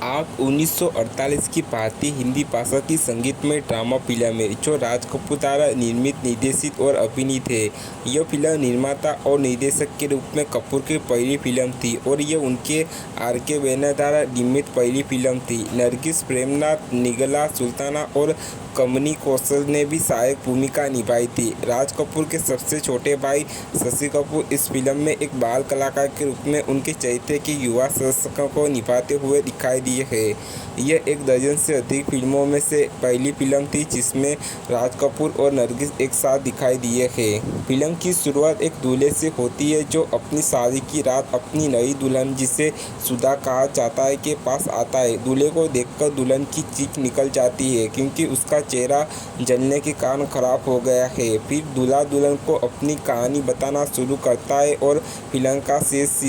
आग 1948 की भारतीय हिंदी भाषा की संगीतमय ड्रामा फिल्म है जो राज कपूर द्वारा निर्मित, निर्देशित और अभिनीत है। यह फिल्म निर्माता और निर्देशक के रूप में कपूर की पहली फिल्म थी और यह उनके आर.के. बैनर द्वारा निर्मित पहली फिल्म थी। नरगिस प्रेमनाथ, निगला सुल्ताना और कमनी कौशल ने भी सहायक भूमिका निभाई थी। राज कपूर के सबसे छोटे भाई शशि कपूर इस फिल्म में एक बाल कलाकार के रूप में उनके चरित्र के युवा सदस्यों को निभाते हुए दिखाई दिए हैं। यह एक दर्जन से अधिक फिल्मों में से पहली फिल्म थी जिसमें राज कपूर और नरगिस एक साथ दिखाई दिए हैं। फिल्म की शुरुआत एक दूल्हे से होती है जो अपनी शादी की रात अपनी नई दुल्हन, जिसे सुधा कहा जाता है, के पास आता है। दूल्हे को देखकर दुल्हन की चीख निकल जाती है क्योंकि उसका चेहरा जलने के कारण खराब हो गया है। फिर दूल्हा दुल्हन को अपनी कहानी बताना शुरू करता है और फिल्म का शेष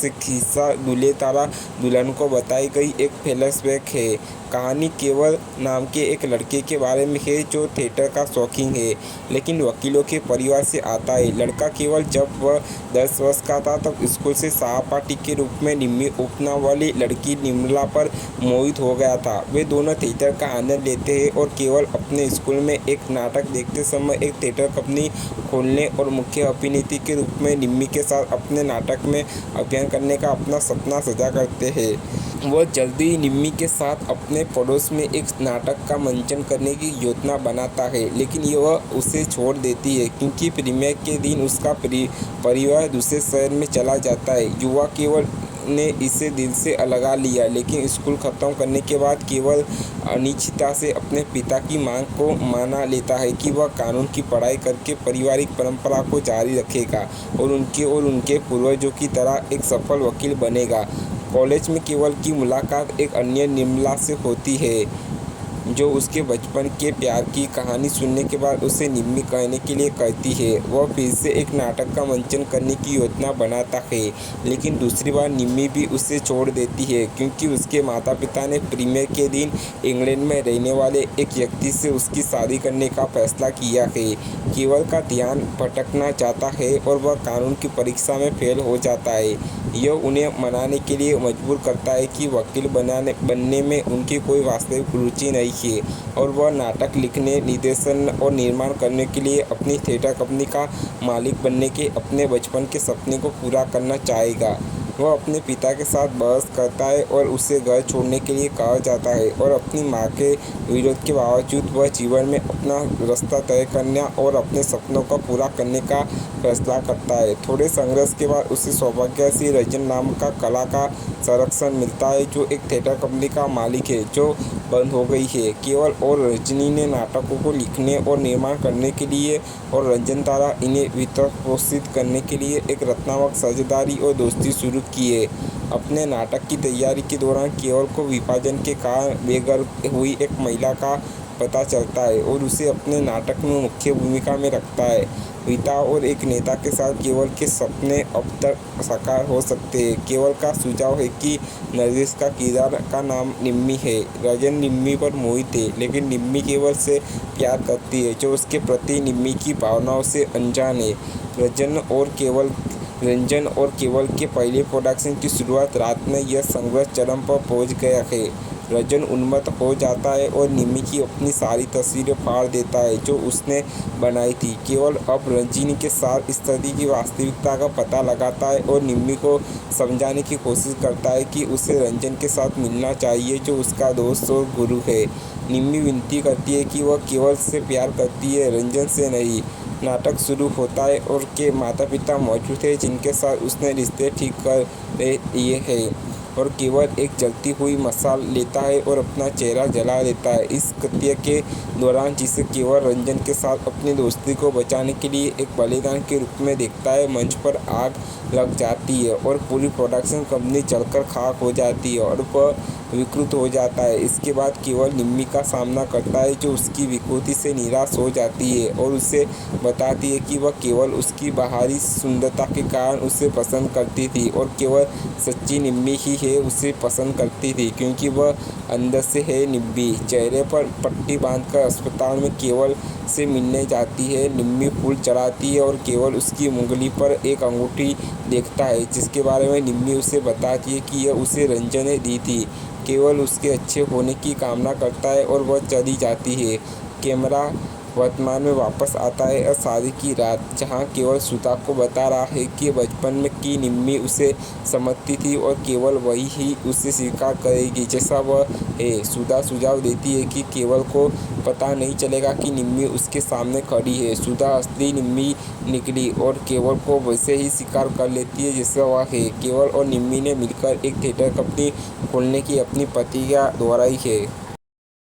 हिस्सा दूल्हे द्वारा दुल्हन को बताई गई एक फ्लैशबैक है। कहानी केवल नाम के एक लड़के के बारे में है जो थिएटर का शौकीन है लेकिन वकीलों के परिवार से आता है। लड़का केवल जब वह 10 वर्ष का था तब स्कूल से सहपाठी के रूप में निम्मी उपनाम वाली लड़की निर्मला पर मोहित हो गया था। वे दोनों थिएटर का आनंद लेते हैं और केवल अपने स्कूल में एक नाटक देखते समय एक थिएटर कंपनी खोलने और मुख्य अभिनेत्री के रूप में निम्मी के साथ अपने नाटक में अभिनय करने का अपना सपना सजा करते हैं। वह जल्दी ही निम्मी के साथ अपने पड़ोस में एक नाटक का मंचन करने की योजना बनाता है लेकिन वह उसे छोड़ देती है क्योंकि प्रीमियर के दिन उसका परिवार दूसरे शहर में चला जाता है। युवा केवल ने इसे दिल से अलगा लिया लेकिन स्कूल खत्म करने के बाद केवल अनिश्चितता से अपने पिता की मांग को माना लेता है कि वह कानून की पढ़ाई करके पारिवारिक परंपरा को जारी रखेगा और उनके पूर्वजों की तरह एक सफल वकील बनेगा। कॉलेज में केवल की मुलाकात एक अन्य निर्मला से होती है जो उसके बचपन के प्यार की कहानी सुनने के बाद उसे निम्मी कहने के लिए कहती है। वह फिर से एक नाटक का मंचन करने की योजना बनाता है लेकिन दूसरी बार निम्मी भी उसे छोड़ देती है क्योंकि उसके माता पिता ने प्रीमियर के दिन इंग्लैंड में रहने वाले एक व्यक्ति से उसकी शादी करने का फैसला किया है। केवल का ध्यान भटकना चाहता है और वह कानून की परीक्षा में फेल हो जाता है। यह उन्हें मनाने के लिए मजबूर करता है कि वकील बनने में उनकी कोई वास्तविक रुचि नहीं है और वह नाटक लिखने, निर्देशन और निर्माण करने के लिए अपनी थिएटर कंपनी का मालिक बनने के अपने बचपन के सपने को पूरा करना चाहेगा। वह अपने पिता के साथ बहस करता है और उसे घर छोड़ने के लिए कहा जाता है और अपनी मां के विरोध के बावजूद वह जीवन में अपना रास्ता तय करने और अपने सपनों को पूरा करने का फैसला करता है। थोड़े संघर्ष के बाद उसे सौभाग्य से रजन नाम का कला का संरक्षण मिलता है जो एक थिएटर कंपनी का मालिक है जो बंद हो गई है। केवल और रजनी ने नाटकों को लिखने और निर्माण करने के लिए और रंजन द्वारा इन्हें वित्तपोषित करने के लिए एक रत्नात्मक साझेदारी और दोस्ती शुरू की है। अपने नाटक की तैयारी के दौरान केवल को विभाजन के कारण बेघर हुई एक महिला का पता चलता है और उसे अपने नाटक में मुख्य भूमिका में रखता है। पिता और एक नेता के साथ केवल के सपने अब तक साकार हो सकते हैं। केवल का सुझाव है कि नरगिस का किरदार का नाम निम्मी है। रजन निम्मी पर मोहित है लेकिन निम्मी केवल से प्यार करती है जो उसके प्रति निम्मी की भावनाओं से अनजान है। रंजन और केवल के पहले प्रोडक्शन की शुरुआत रात में यह संघर्ष चरम पर पहुंच गया है। रजन उन्मत्त हो जाता है और निम्मी की अपनी सारी तस्वीरें फाड़ देता है जो उसने बनाई थी। केवल अब रंजीनी के साथ स्थिति की वास्तविकता का पता लगाता है और निम्मी को समझाने की कोशिश करता है कि उसे रंजन के साथ मिलना चाहिए जो उसका दोस्त और गुरु है। निम्मी विनती करती है कि वह केवल से प्यार करती है, रंजन से नहीं। नाटक शुरू होता है और के माता पिता मौजूद हैं जिनके साथ उसने रिश्ते ठीक कर लिए हैं और केवल एक जलती हुई मशाल लेता है और अपना चेहरा जला देता है। इस कृत्य के दौरान जिसे केवल रंजन के साथ अपनी दोस्ती को बचाने के लिए एक बलिदान के रूप में देखता है, मंच पर आग लग जाती है और पूरी प्रोडक्शन कंपनी जलकर खाक हो जाती है और वह विकृत हो जाता है। इसके बाद केवल निम्मी का सामना करता है जो उसकी विकृति से निराश हो जाती है और उसे बताती है कि वह केवल उसकी बाहरी सुंदरता के कारण उसे पसंद करती थी और केवल सच्ची निम्मी ही है उसे पसंद करती थी क्योंकि वह अंदर से है निम्मी। चेहरे पर पट्टी बांधकर अस्पताल में केवल से मिलने जाती है। निम्मी फूल चढ़ाती है और केवल उसकी उंगली पर एक अंगूठी देखता है, जिसके बारे में निम्मी उसे बताती है कि यह उसे रंजन ने दी थी। केवल उसके अच्छे होने की कामना करता है और वह चली जाती है। कैमरा वर्तमान में वापस आता है और शादी की रात, जहां केवल सुधा को बता रहा है कि बचपन में की निम्मी उसे समझती थी और केवल वही ही उसे स्वीकार करेगी जैसा वह है। सुधा सुझाव देती है कि केवल को पता नहीं चलेगा कि निम्मी उसके सामने खड़ी है। सुधा असली निम्मी निकली और केवल को वैसे ही स्वीकार कर लेती है जैसा वह है। केवल और निम्मी ने मिलकर एक थिएटर कंपनी खोलने की अपनी प्रतिज्ञा दोहराई है।